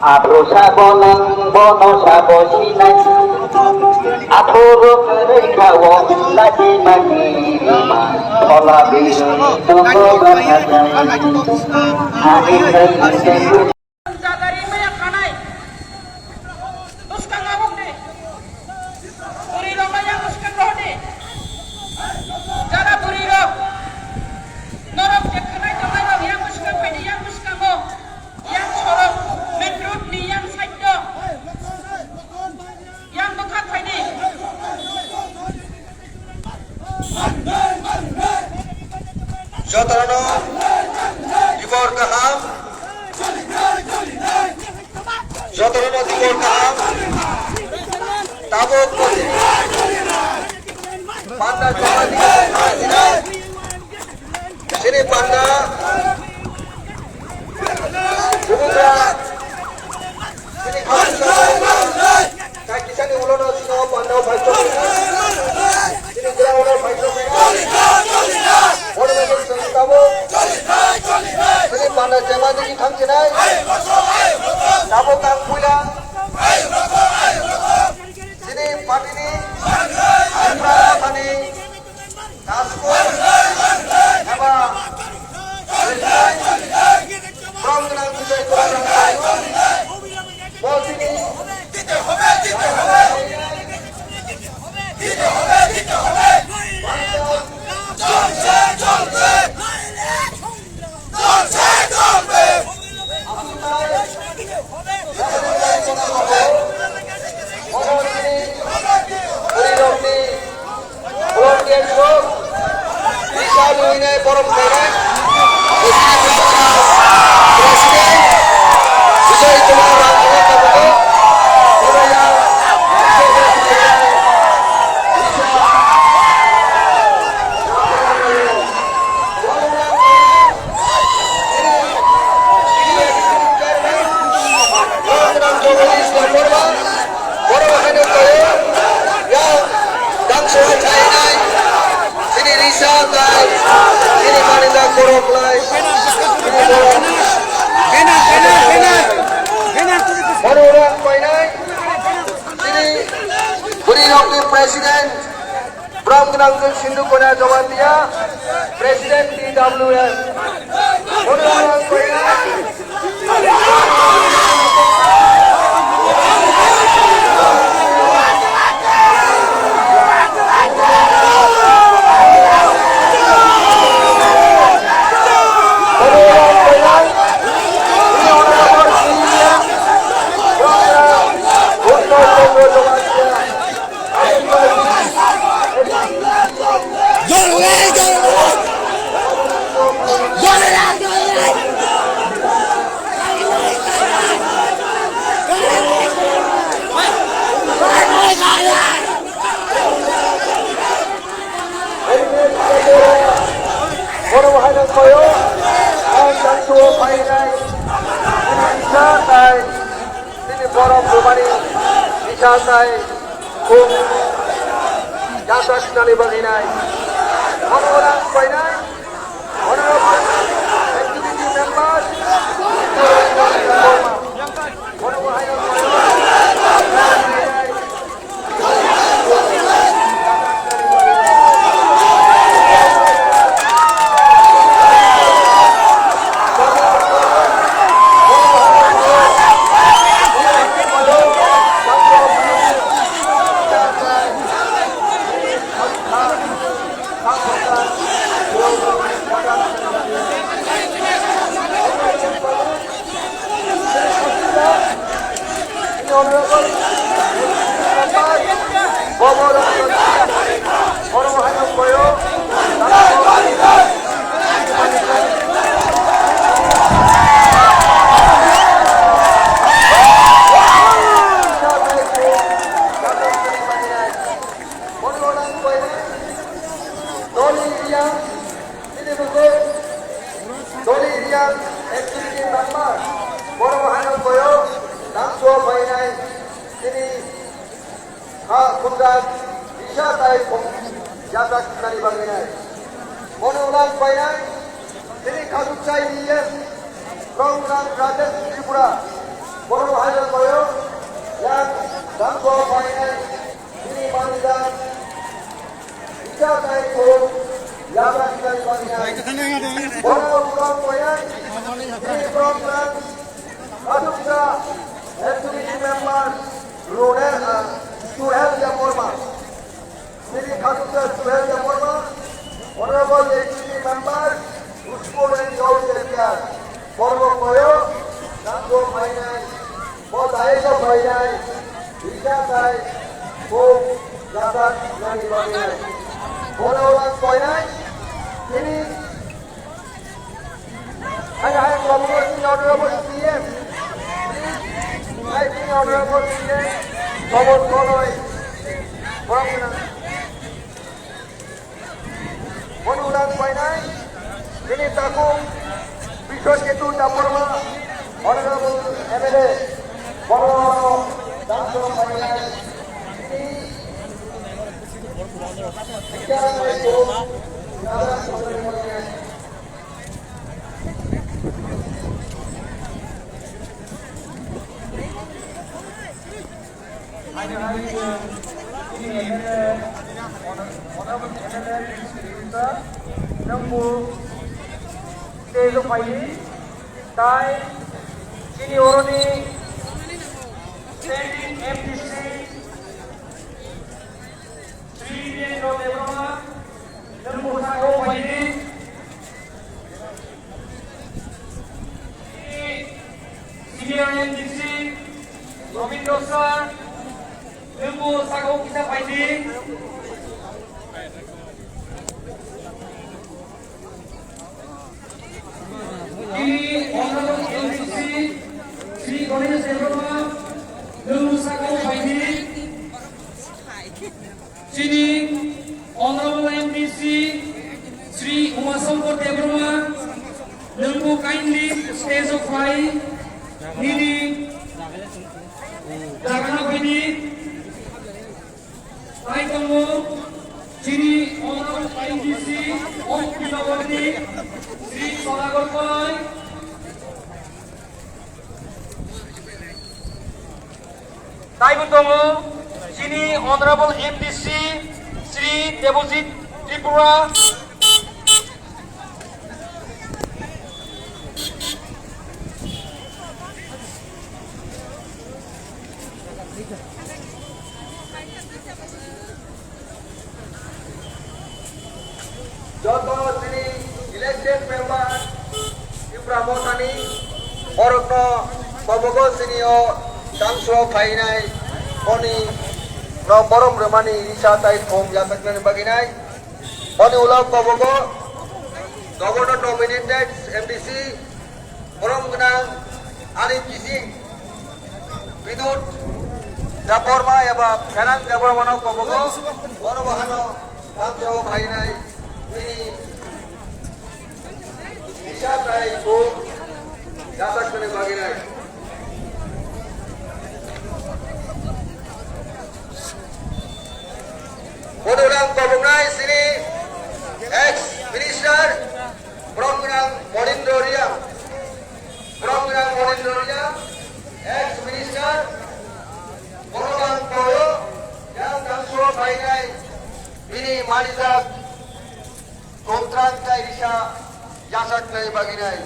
Abro sabonang bono sabo sinay tawo lagi makirima pola bisu toko bahasai akhir terjadi Jotono Dibor Kaham Jotono Dibor Kaham Tabuk Panda Jomadi Sini Panda Bumudra Sini Kaki sini ulono sino Panda Bhaito Sini Grawano Bhaito Ini Panda Jemadi ki thamchinai Tabo kang puya Sini patini Imra pani Kasko Eba From Genang Vijay Kurang Bosini Forum Thailand Presiden bisa itu orangnya kamu ini Marinda Korok Lai orang Painai sini Buri Rocky Presiden Bram Genangkul Sindu Kona Jawatia Presiden TWS orang Painai Santai, kum, jasa sinali baginai, orang painai, orang activity members, bisa naik pun jangan sekali bagian orang orang koyan ini program aduksa activity members Suhel Japorma ini aduksa Suhel Japorma honorable activity members Uskur and Gaur Jatiar Borgo Koyo Nanggo Mainai Bot Aeso Mainai bisa naik pun jangan sekali bagian orang koyan ini I promoting honorable CM. I think honorable CM. Forward following. Monulan Painai. Ini takung. Bishop Ketu Japorma. Honorable MLA. Boro Dangso Painai. Ini bicara itu. Jangan sampai ini orang ni standing MDC Sri Deno Debroma Lembu Sago Paini ini senior MDC Robin Dosa Lembu Sago kita Paini ini honorable MDC Sri Ganesh Debroma Lembu Sago Paini sini honorable MDC Sri Umasankar Debroma Lembu kindly stage of five Nini Jagana Paini Taekwondo sini honorable MDC of Pilawati Sri Sonagar Pai Taekwondo sini honorable MDC Sri Debojit Tripura Joto sini elected member Ibrahimotani Orokno Babogo sini o Dangso Painai Oni Borom Remani Risa Tait Home Yatakna Baginai Oni Ulam Babogo Governor nominated MDC Borom Genang Alif Kising Bidut Japorma Yaba Kanang Japorma Babogo Borom Bahano Dangso Painai ini bisa naik pun dapat kena bagi naik. Orang Kabungai sini ex minister program Molindoria ex minister orang Koyo yang Dangso Painai ini Marizak kontrak Isha Jasak Nai Baginai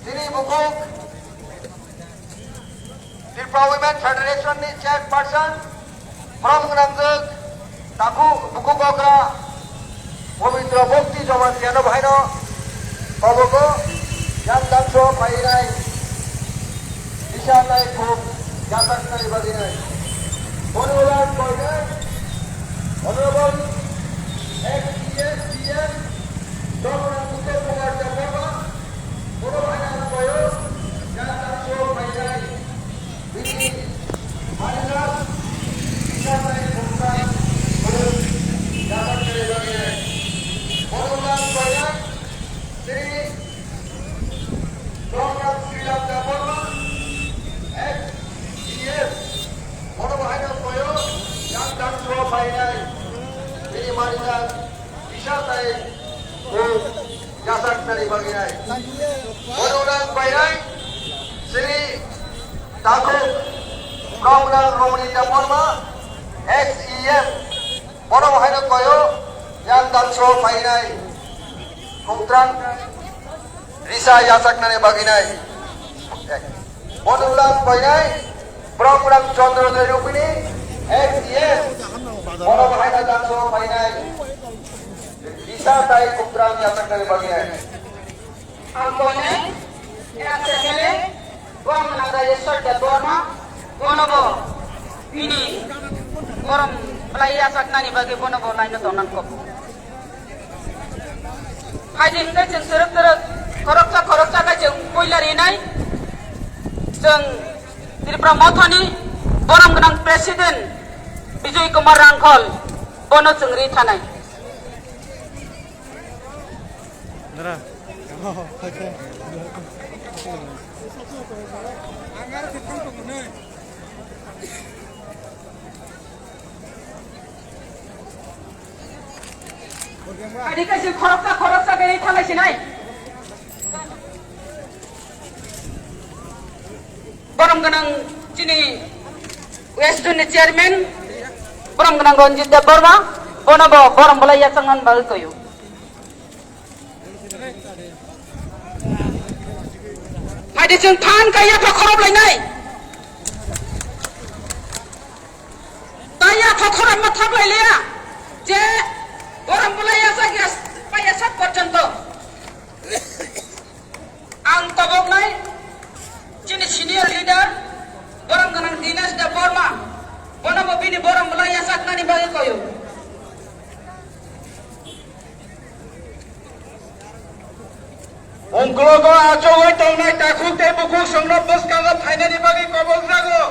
Sini Bukuk Tripura Women Federation ni chairperson from Nangzuk Taku Bukuk Okra Pavitra Bhakti Jaman Tiano Bhaino Paboko Yang Dangso Painai Isha Nai Buk Jasak Nai Baginai Honorable Koyan Honorable ex-CM Dr. Uttar Kumar Japorma Guru Bhajan Koyo Yang Dangso Painai Bini Marinat Bisa Naik Buktan Belum Dapat Kere Baginai Honorable Koyan Sri Dr. Srilam Japorma ex-CM Guru Bhajan Koyo Yang Dangso Painai Ini Marinat bisa naik jasak dari baginai. Orang Painai Sri Takuk Program Romani Japorma ex-EM Orang Bhajan Koyo yang tanso painai kumtran risa yasaknane baginai monulang painai program Chandra Rupini XDS mono bahaya tanso painai risa tai kumtran yasaknane baginai Angkone SMLA Bom Nagraya Solda Borma Bonobo ini orang pelaya saknani bagi bonobo lain tonan kop. Haji hingga jeng seruk koroksa ka jeng poilar inai jeng Tripura Mothoni borang genang Presiden Bijoy Kumar Rangkol bono jeng ri thanai. Adik kasih koroksa gini thanai sinai. Borang genang sini West Zone Chairman borang genang Ranjit Deborma bonobo borang belaya sangan bagi koyo. Hadi jeng than kaya pakorop lainai. Taya pakorop mathak lailia. Je orang belaya sagias paya sat porjanto. Ang tabok nai jini senior leader orang genang Dinas Deborma bonobo bini borang belaya saknani bagi koyo. Ungklogo ajoy tongnai takuk te bukuk songnop boskaga phainani bagi kobok jago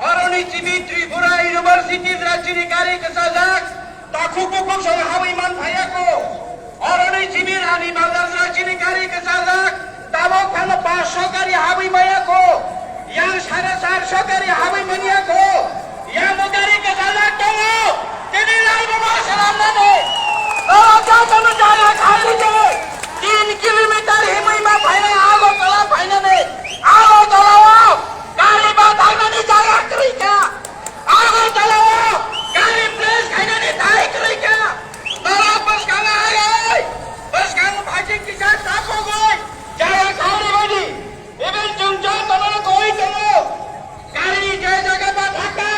aroni chibi Tripura University rajini kari kesajak takuk bukuk song hawi man phayako aroni chibi rani bazar rajini kari kesajak tabok khana 500 kari hawi mayako yang 450 kari hawi maniako yang mudari kesajak tongo tini lai baba salam nane ja tono jaya khali je 3 kilometer himai ma phaina ago tala phaina ne ago talao gari ba thaina ni jaga krika ago talao gari place khaina ni thai krika tala bas kanga ai bas kang bhaji ki sa tako goi jaya khali badi eben jungja tala goi talo gari jaya jaga ba thaka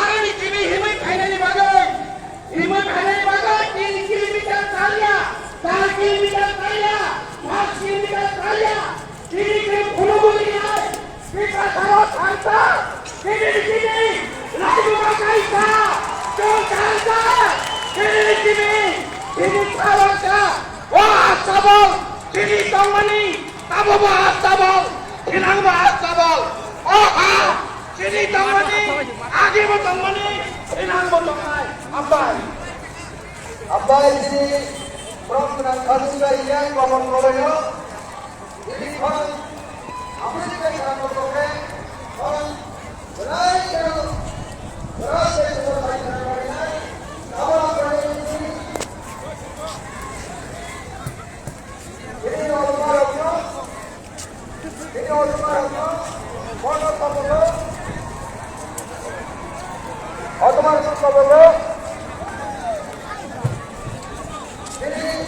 arani chibi himai phaina ni bagoi himai phaina ni bagoi 3 kilometer thalia 4 kilometer thalia 5 kilometer thalia kini ke phulobuli ai kita sarot harta kini lagu makaisa jongkarta kini tawaka wah sabol kini tongmani tabo bahas sabol kinang bahas sabol oha kini tongmani agi mo tongmani kinang mo tongmai abai ini program khasga yang komon koyo ini kon Amerika yang kowe kon berai karo berai karo berai karo ini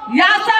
Yasa